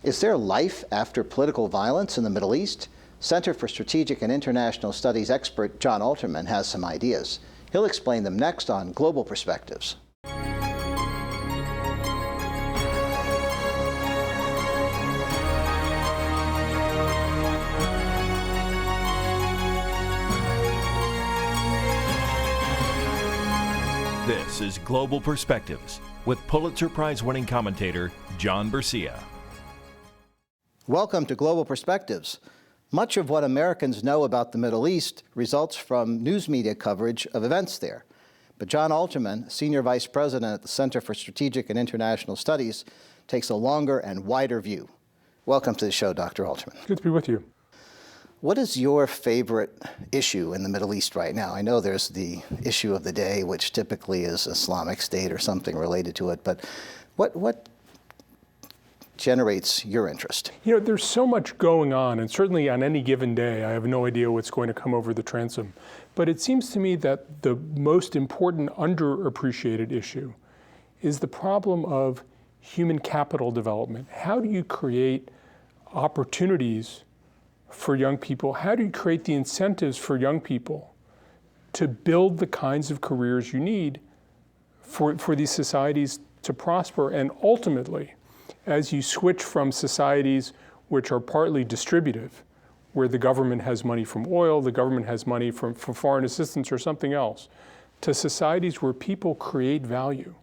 Is there life after political violence in the Middle East? Center for Strategic and International Studies expert Jon Alterman has some ideas. He'll explain them next on Global Perspectives. This is Global Perspectives with Pulitzer Prize-winning commentator John Bercia. Welcome to Global Perspectives. Much of what Americans know about the Middle East results from news media coverage of events there. But Jon Alterman, Senior Vice President at the Center for Strategic and International Studies, takes a longer and wider view. Welcome to the show, Dr. Alterman. Good to be with you. What is your favorite issue in the Middle East right now? I know there's the issue of the day, which typically is Islamic State or something related to it, but what generates your interest? You know, there's so much going on, and certainly on any given day, I have no idea what's going to come over the transom. But it seems to me that the most important underappreciated issue is the problem of human capital development. How do you create opportunities for young people? How do you create the incentives for young people to build the kinds of careers you need for these societies to prosper? And ultimately, as you switch from societies which are partly distributive, where the government has money from oil, the government has money from foreign assistance or something else, to societies where people create value.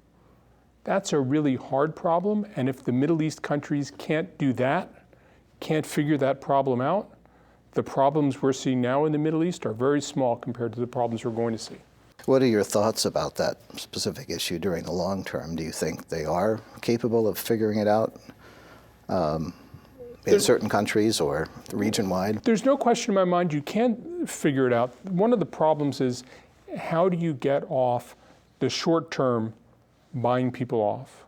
That's a really hard problem, and if the Middle East countries can't do that, can't figure that problem out, the problems we're seeing now in the Middle East are very small compared to the problems we're going to see. What are your thoughts about that specific issue during the long term? Do you think they are capable of figuring it out in certain countries or region-wide? There's no question in my mind you can't figure it out. One of the problems is, how do you get off the short-term buying people off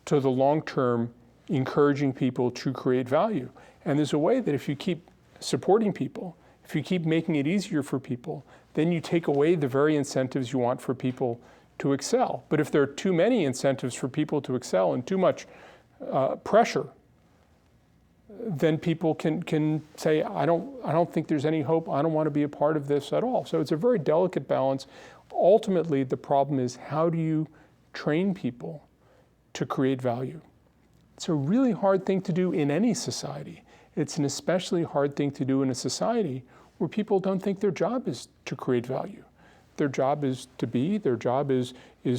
to the long-term encouraging people to create value? And there's a way that if you keep supporting people, if you keep making it easier for people, then you take away the very incentives you want for people to excel. But if there are too many incentives for people to excel and too much pressure, then people can say, I don't think there's any hope, I don't want to be a part of this at all. So it's a very delicate balance. Ultimately, the problem is, how do you train people to create value? It's a really hard thing to do in any society. It's an especially hard thing to do in a society where people don't think their job is to create value. Their job is to be, their job is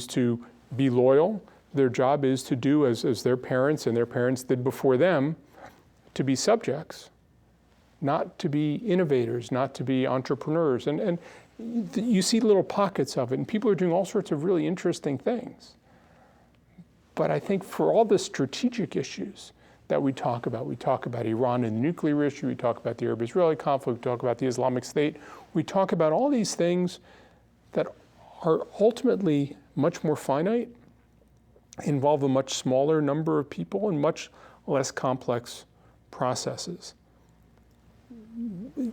to be loyal, their job is to do as their parents and their parents did before them, to be subjects, not to be innovators, not to be entrepreneurs. And you see little pockets of it, and people are doing all sorts of really interesting things. But I think for all the strategic issues that we talk about Iran and the nuclear issue, we talk about the Arab-Israeli conflict, we talk about the Islamic State, we talk about all these things that are ultimately much more finite, involve a much smaller number of people and much less complex processes.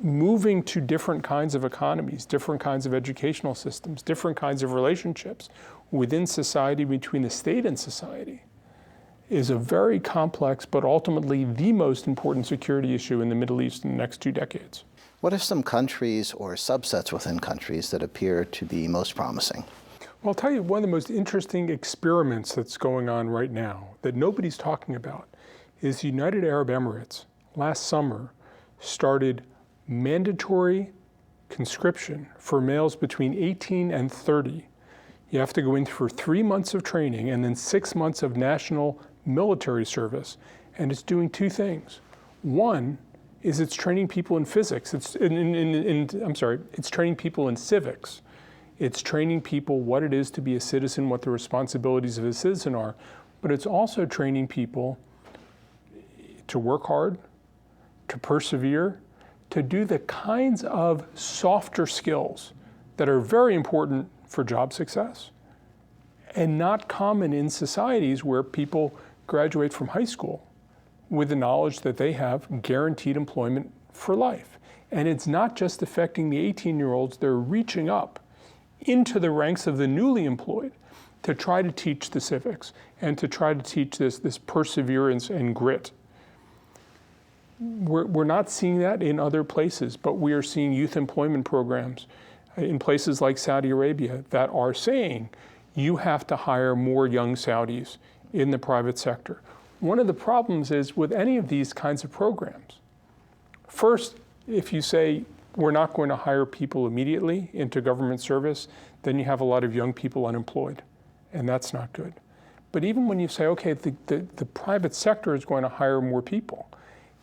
Moving to different kinds of economies, different kinds of educational systems, different kinds of relationships within society, between the state and society, is a very complex, but ultimately the most important security issue in the Middle East in the next 2 decades. What are some countries or subsets within countries that appear to be most promising? Well, I'll tell you one of the most interesting experiments that's going on right now that nobody's talking about is the United Arab Emirates last summer started mandatory conscription for males between 18 and 30. You have to go in for 3 months of training and then 6 months of national military service, and it's doing 2 things. One is it's training people in physics. It's training people in civics. It's training people what it is to be a citizen, what the responsibilities of a citizen are, but it's also training people to work hard, to persevere, to do the kinds of softer skills that are very important for job success and not common in societies where people graduate from high school with the knowledge that they have guaranteed employment for life. And it's not just affecting the 18-year-olds, they're reaching up into the ranks of the newly employed to try to teach the civics and to try to teach this perseverance and grit We're not seeing that in other places, but we are seeing youth employment programs in places like Saudi Arabia that are saying you have to hire more young Saudis in the private sector. One of the problems is with any of these kinds of programs, first, if you say we're not going to hire people immediately into government service, then you have a lot of young people unemployed, and that's not good. But even when you say, okay, the private sector is going to hire more people,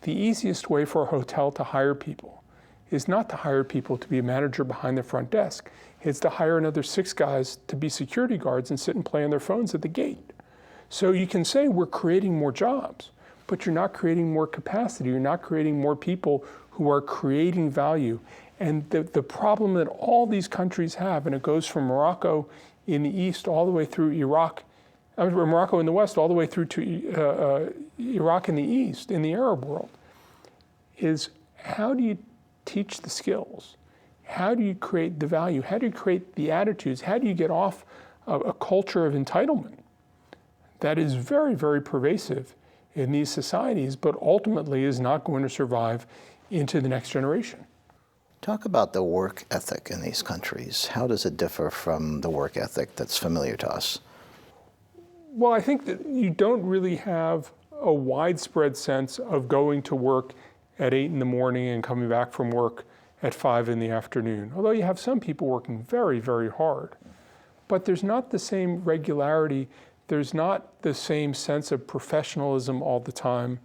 the easiest way for a hotel to hire people is not to hire people to be a manager behind the front desk. It's to hire another 6 guys to be security guards and sit and play on their phones at the gate. So you can say we're creating more jobs, but you're not creating more capacity. You're not creating more people who are creating value. And the problem that all these countries have, and it goes from Morocco in the east all the way through Morocco in the west all the way through to Iraq in the east, in the Arab world, is how do you teach the skills? How do you create the value? How do you create the attitudes? How do you get off a culture of entitlement that is very, very pervasive in these societies, but ultimately is not going to survive into the next generation? Talk about the work ethic in these countries. How does it differ from the work ethic that's familiar to us? Well, I think that you don't really have a widespread sense of going to work at 8 in the morning and coming back from work at 5 in the afternoon. Although you have some people working very, very hard. But there's not the same regularity. There's not the same sense of professionalism all the time.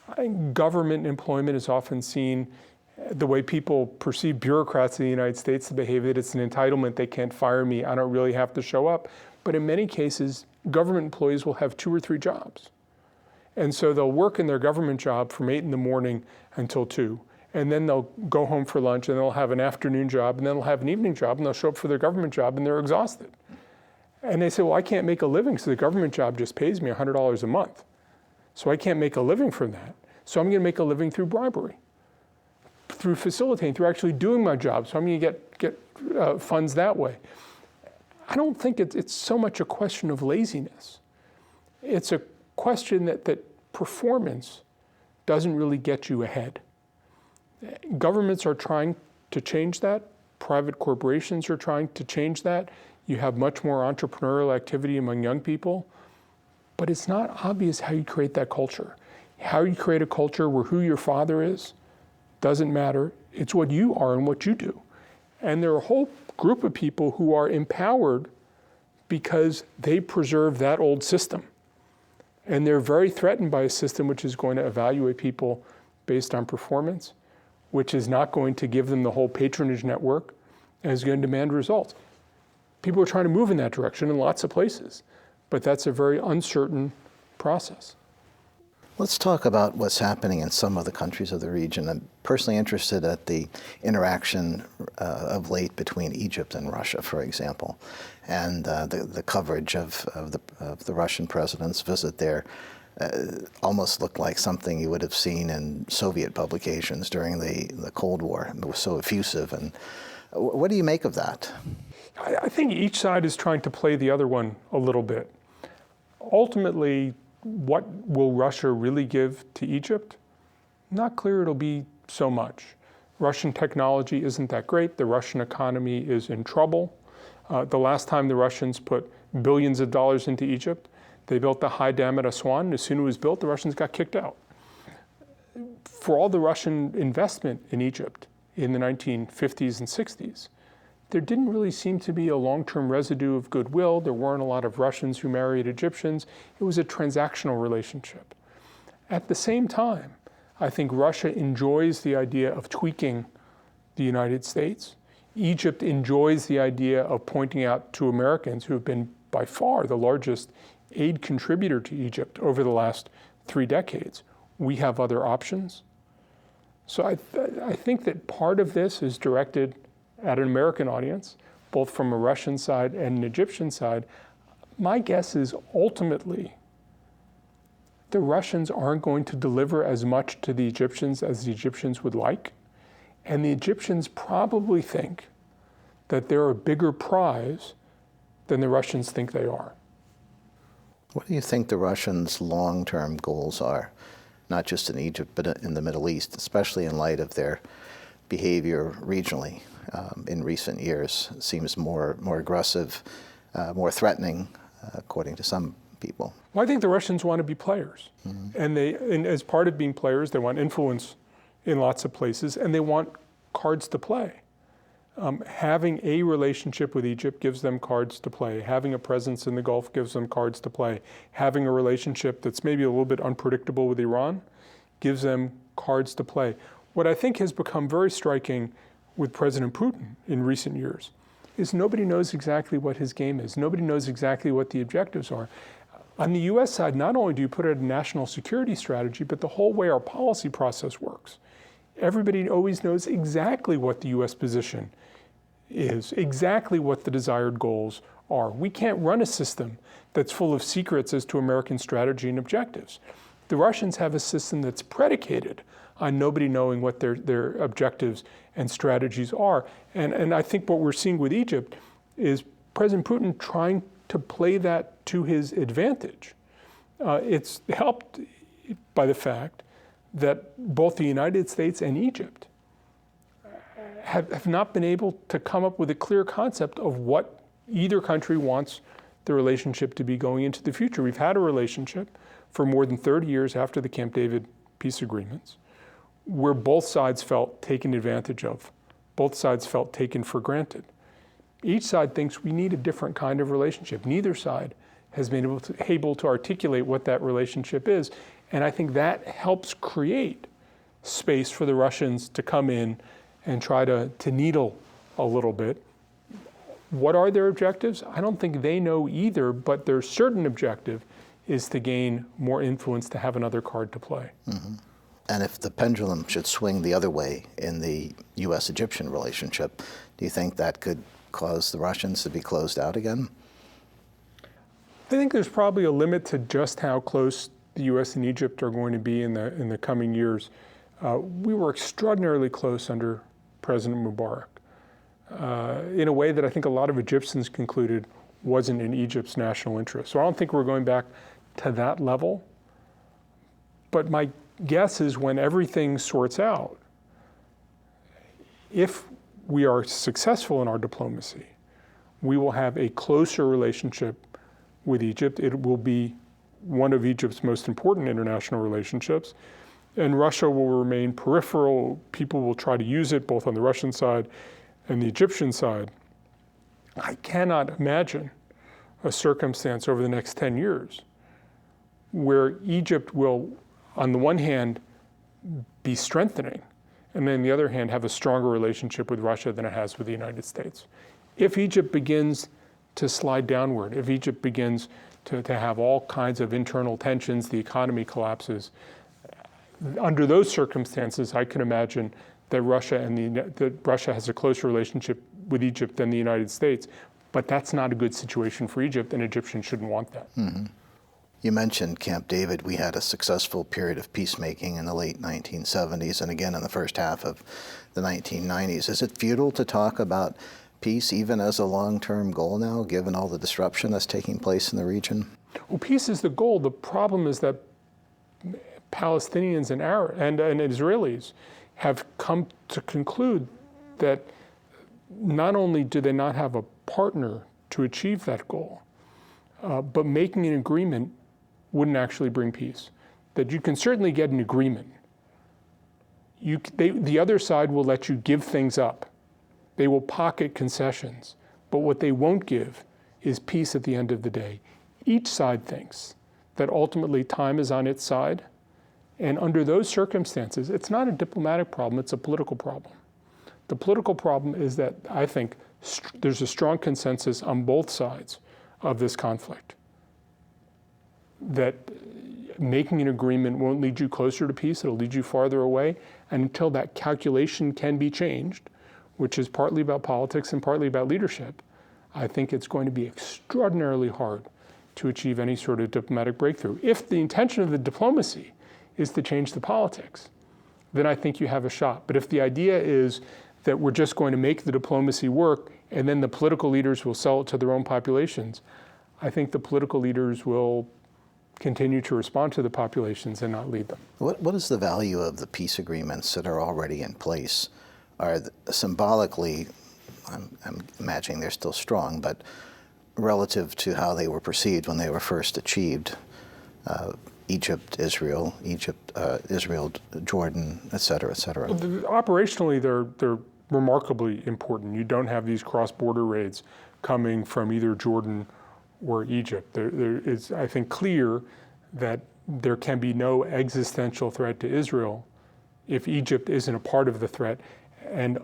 I think government employment is often seen the way people perceive bureaucrats in the United States to behave, that it's an entitlement, they can't fire me, I don't really have to show up. But in many cases, government employees will have 2 or 3 jobs. And so they'll work in their government job from 8 in the morning until 2. And then they'll go home for lunch, and they'll have an afternoon job, and then they'll have an evening job, and they'll show up for their government job, and they're exhausted. And they say, well, I can't make a living, so the government job just pays me $100 a month. So I can't make a living from that. So I'm going to make a living through bribery, through facilitating, through actually doing my job. So I'm going to get funds that way. I don't think it's so much a question of laziness. It's a question that performance doesn't really get you ahead. Governments are trying to change that. Private corporations are trying to change that. You have much more entrepreneurial activity among young people. But it's not obvious how you create that culture. How you create a culture where who your father is doesn't matter. It's what you are and what you do. And there are a whole group of people who are empowered because they preserve that old system. And they're very threatened by a system which is going to evaluate people based on performance, which is not going to give them the whole patronage network, and is going to demand results. People are trying to move in that direction in lots of places, but that's a very uncertain process. Let's talk about what's happening in some of the countries of the region. I'm personally interested at the interaction of late between Egypt and Russia, for example, and the coverage of the Russian president's visit there almost looked like something you would have seen in Soviet publications during the Cold War. It was so effusive. And what do you make of that? I think each side is trying to play the other one a little bit. Ultimately, what will Russia really give to Egypt? Not clear it'll be so much. Russian technology isn't that great. The Russian economy is in trouble. The last time the Russians put billions of dollars into Egypt, they built the high dam at Aswan, and as soon as it was built, the Russians got kicked out. For all the Russian investment in Egypt in the 1950s and 60s, there didn't really seem to be a long-term residue of goodwill. There weren't a lot of Russians who married Egyptians. It was a transactional relationship. At the same time, I think Russia enjoys the idea of tweaking the United States. Egypt enjoys the idea of pointing out to Americans, who have been by far the largest aid contributor to Egypt over the last 3 decades, we have other options. So I think that part of this is directed at an American audience, both from a Russian side and an Egyptian side. My guess is ultimately the Russians aren't going to deliver as much to the Egyptians as the Egyptians would like. And the Egyptians probably think that they're a bigger prize than the Russians think they are. What do you think the Russians' long-term goals are? not just in Egypt, but in the Middle East, especially in light of their behavior regionally in recent years. It seems more aggressive, more threatening, according to some people. Well, I think the Russians want to be players. And as part of being players, they want influence in lots of places, and they want cards to play. Having a relationship with Egypt gives them cards to play. Having a presence in the Gulf gives them cards to play. Having a relationship that's maybe a little bit unpredictable with Iran gives them cards to play. What I think has become very striking with President Putin in recent years is nobody knows exactly what his game is. Nobody knows exactly what the objectives are. On the US side, not only do you put out a national security strategy, but the whole way our policy process works. Everybody always knows exactly what the US position is, exactly what the desired goals are. We can't run a system that's full of secrets as to American strategy and objectives. The Russians have a system that's predicated on nobody knowing what their objectives and strategies are. And I think what we're seeing with Egypt is President Putin trying to play that to his advantage. It's helped by the fact that both the United States and Egypt have not been able to come up with a clear concept of what either country wants the relationship to be going into the future. We've had a relationship for more than 30 years after the Camp David peace agreements, where both sides felt taken advantage of, both sides felt taken for granted. Each side thinks we need a different kind of relationship. Neither side has been able to articulate what that relationship is. And I think that helps create space for the Russians to come in and try to needle a little bit. What are their objectives? I don't think they know either, but their certain objective is to gain more influence, to have another card to play. Mm-hmm. And if the pendulum should swing the other way in the U.S.-Egyptian relationship, do you think that could cause the Russians to be closed out again? I think there's probably a limit to just how close the U.S. and Egypt are going to be in the coming years. We were extraordinarily close under President Mubarak in a way that I think a lot of Egyptians concluded wasn't in Egypt's national interest. So I don't think we're going back to that level. But my guess is when everything sorts out, if we are successful in our diplomacy, we will have a closer relationship with Egypt. It will be one of Egypt's most important international relationships. And Russia will remain peripheral. People will try to use it both on the Russian side and the Egyptian side. I cannot imagine a circumstance over the next 10 years where Egypt will, on the one hand, be strengthening, and then on the other hand, have a stronger relationship with Russia than it has with the United States. If Egypt begins to slide downward, if Egypt begins to have all kinds of internal tensions, the economy collapses, under those circumstances, I can imagine that Russia has a closer relationship with Egypt than the United States. But that's not a good situation for Egypt, and Egyptians shouldn't want that. Mm-hmm. You mentioned Camp David. We had a successful period of peacemaking in the late 1970s and again in the first half of the 1990s. Is it futile to talk about peace even as a long-term goal now, given all the disruption that's taking place in the region? Well, peace is the goal. The problem is that Palestinians and Israelis have come to conclude that not only do they not have a partner to achieve that goal, but making an agreement wouldn't actually bring peace. That you can certainly get an agreement. The other side will let you give things up. They will pocket concessions. But what they won't give is peace at the end of the day. Each side thinks that ultimately time is on its side. And under those circumstances, it's not a diplomatic problem, it's a political problem. The political problem is that I think there's a strong consensus on both sides of this conflict that making an agreement won't lead you closer to peace, it'll lead you farther away. And until that calculation can be changed, which is partly about politics and partly about leadership, I think it's going to be extraordinarily hard to achieve any sort of diplomatic breakthrough. If the intention of the diplomacy is to change the politics, then I think you have a shot. But if the idea is that we're just going to make the diplomacy work and then the political leaders will sell it to their own populations, I think the political leaders will continue to respond to the populations and not lead them. What is the value of the peace agreements that are already in place? Symbolically, I'm imagining they're still strong, but relative to how they were perceived when they were first achieved, Egypt, Israel, Jordan, et cetera, et cetera. Operationally, they're remarkably important. You don't have these cross-border raids coming from either Jordan or Egypt. There is, I think, clear that there can be no existential threat to Israel if Egypt isn't a part of the threat. And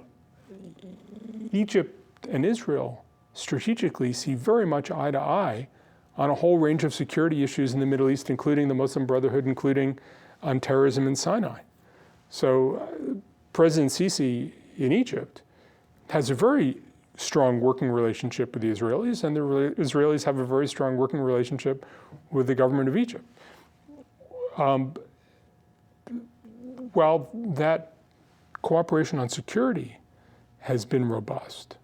Egypt and Israel strategically see very much eye to eye on a whole range of security issues in the Middle East, including the Muslim Brotherhood, including on terrorism in Sinai. So President Sisi in Egypt has a very strong working relationship with the Israelis, and the Israelis have a very strong working relationship with the government of Egypt. While that cooperation on security has been robust,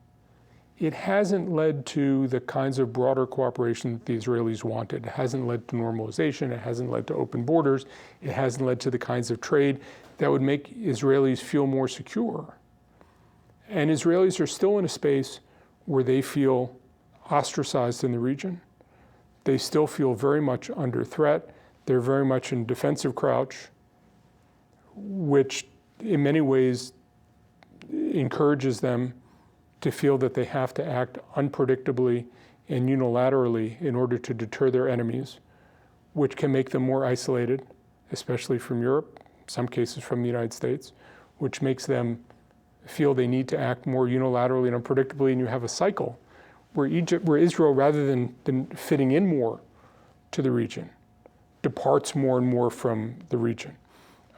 it hasn't led to the kinds of broader cooperation that the Israelis wanted. It hasn't led to normalization. It hasn't led to open borders. It hasn't led to the kinds of trade that would make Israelis feel more secure. And Israelis are still in a space where they feel ostracized in the region. They still feel very much under threat. They're very much in defensive crouch, which in many ways encourages them to feel that they have to act unpredictably and unilaterally in order to deter their enemies, which can make them more isolated, especially from Europe, some cases from the United States, which makes them feel they need to act more unilaterally and unpredictably, and you have a cycle where Israel, rather than fitting in more to the region, departs more and more from the region.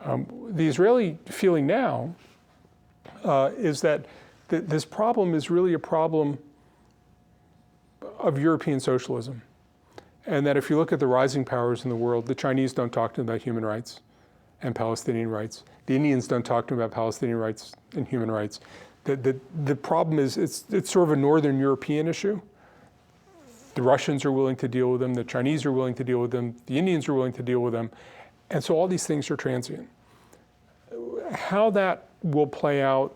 The Israeli feeling now is that this problem is really a problem of European socialism, and that if you look at the rising powers in the world, the Chinese don't talk to them about human rights and Palestinian rights. The Indians don't talk to them about Palestinian rights and human rights. The problem is it's sort of a Northern European issue. The Russians are willing to deal with them. The Chinese are willing to deal with them. The Indians are willing to deal with them. And so all these things are transient. How that will play out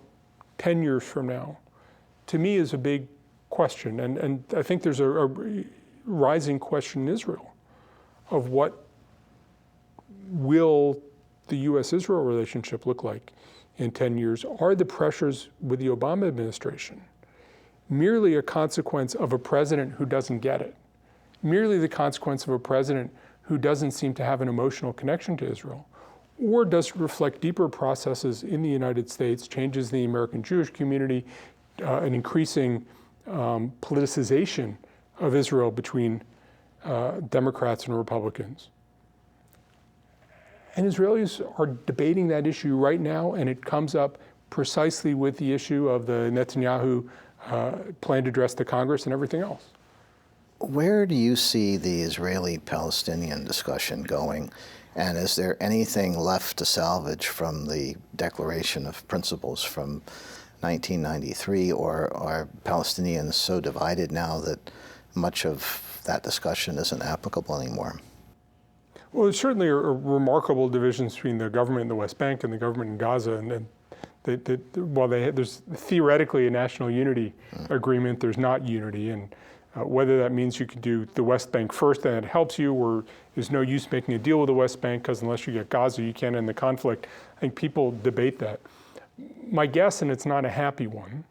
10 years from now, to me, is a big question. And I think there's a rising question in Israel of what will the U.S.-Israel relationship look like in 10 years? Are the pressures with the Obama administration merely a consequence of a president who doesn't get it? Merely the consequence of a president who doesn't seem to have an emotional connection to Israel? Or does it reflect deeper processes in the United States, changes in the American Jewish community, an increasing politicization of Israel between Democrats and Republicans? And Israelis are debating that issue right now, and it comes up precisely with the issue of the Netanyahu plan to address the Congress and everything else. Where do you see the Israeli-Palestinian discussion going? And is there anything left to salvage from the Declaration of Principles from 1993, or are Palestinians so divided now that much of that discussion isn't applicable anymore? Well, there's certainly a remarkable divisions between the government in the West Bank and the government in Gaza. And while there's theoretically a national unity agreement, there's not unity. And whether that means you can do the West Bank first and it helps you, or there's no use making a deal with the West Bank because unless you get Gaza, you can't end the conflict. I think people debate that. My guess, and it's not a happy one,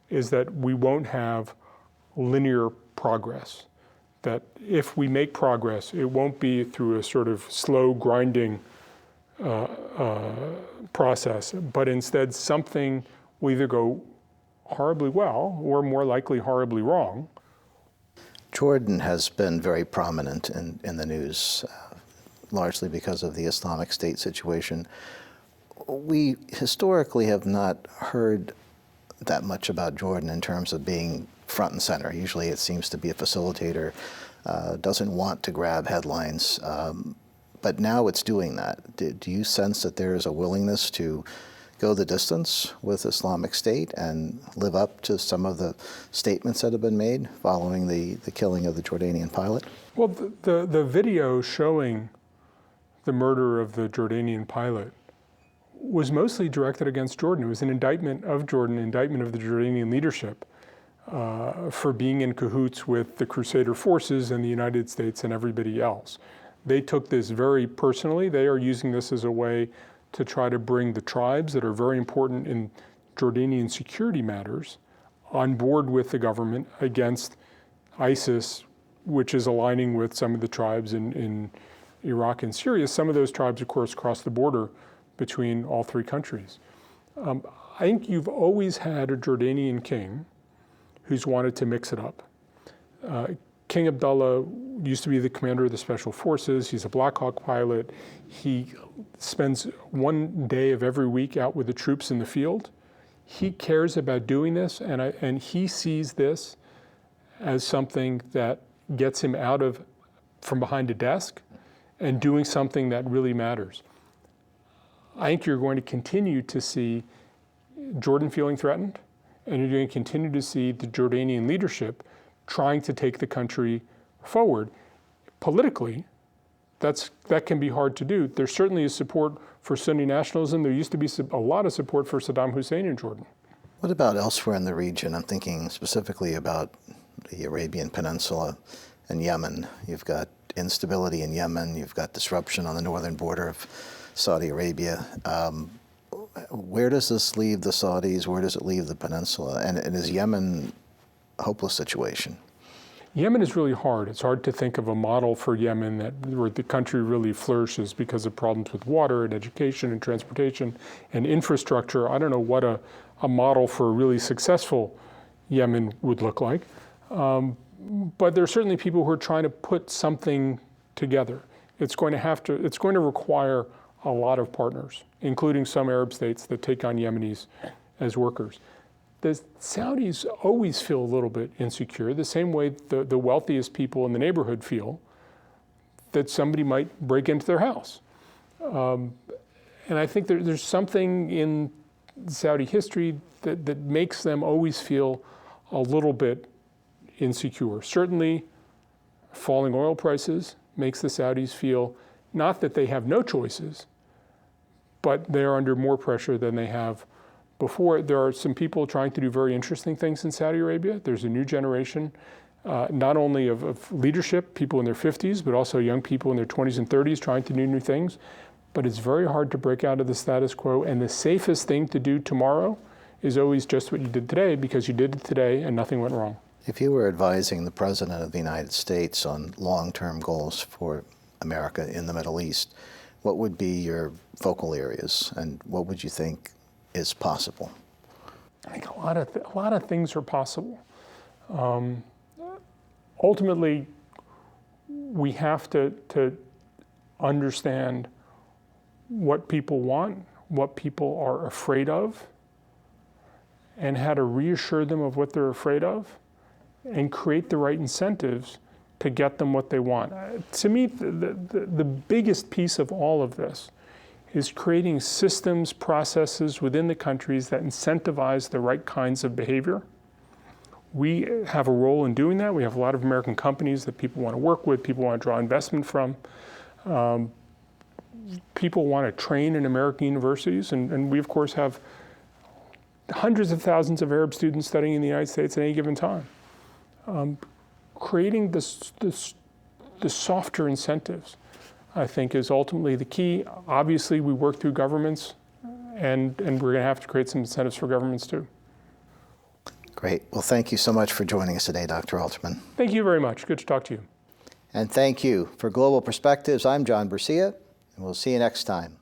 is that we won't have linear progress. That if we make progress, it won't be through a sort of slow grinding process, but instead something will either go horribly well or more likely horribly wrong. Jordan has been very prominent in the news, largely because of the Islamic State situation. We historically have not heard that much about Jordan in terms of being front and center. Usually it seems to be a facilitator, doesn't want to grab headlines, but now it's doing that. Do you sense that there is a willingness to go the distance with Islamic State and live up to some of the statements that have been made following the killing of the Jordanian pilot? Well, the video showing the murder of the Jordanian pilot was mostly directed against Jordan. It was an indictment of Jordan, indictment of the Jordanian leadership for being in cahoots with the Crusader forces and the United States and everybody else. They took this very personally. They are using this as a way to try to bring the tribes that are very important in Jordanian security matters on board with the government against ISIS, which is aligning with some of the tribes in Iraq and Syria. Some of those tribes, of course, cross the border between all three countries. I think you've always had a Jordanian king who's wanted to mix it up. King Abdullah used to be the commander of the special forces. He's a Black Hawk pilot. He spends one day of every week out with the troops in the field. He cares about doing this, and he sees this as something that gets him out from behind a desk and doing something that really matters. I think you're going to continue to see Jordan feeling threatened, and you're going to continue to see the Jordanian leadership trying to take the country forward. Politically, that can be hard to do. There certainly is support for Sunni nationalism. There used to be a lot of support for Saddam Hussein in Jordan. What about elsewhere in the region? I'm thinking specifically about the Arabian Peninsula and Yemen. You've got instability in Yemen. You've got disruption on the northern border of Saudi Arabia. Where does this leave the Saudis? Where does it leave the peninsula? And is Yemen a hopeless situation? Yemen is really hard. It's hard to think of a model for Yemen where the country really flourishes because of problems with water and education and transportation and infrastructure. I don't know what a model for a really successful Yemen would look like. But there are certainly people who are trying to put something together. It's going to require a lot of partners, including some Arab states that take on Yemenis as workers. The Saudis always feel a little bit insecure, the same way the wealthiest people in the neighborhood feel that somebody might break into their house. And I think there's something in Saudi history that makes them always feel a little bit insecure. Certainly, falling oil prices makes the Saudis feel not that they have no choices, but they are under more pressure than they have before. There are some people trying to do very interesting things in Saudi Arabia. There's a new generation, not only of leadership, people in their 50s, but also young people in their 20s and 30s trying to do new things. But it's very hard to break out of the status quo. And the safest thing to do tomorrow is always just what you did today, because you did it today and nothing went wrong. If you were advising the President of the United States on long-term goals for America in the Middle East, what would be your focal areas, and what would you think is possible? I think a lot of things are possible. Ultimately, we have to understand what people want, what people are afraid of, and how to reassure them of what they're afraid of, and create the right incentives to get them what they want. To me, the biggest piece of all of this is creating systems, processes within the countries that incentivize the right kinds of behavior. We have a role in doing that. We have a lot of American companies that people want to work with, people want to draw investment from. People want to train in American universities, and we, of course, have hundreds of thousands of Arab students studying in the United States at any given time. Creating the softer incentives, I think, is ultimately the key. Obviously, we work through governments, and we're going to have to create some incentives for governments too. Great. Well, thank you so much for joining us today, Dr. Alterman. Thank you very much. Good to talk to you. And thank you. For Global Perspectives, I'm John Bercia, and we'll see you next time.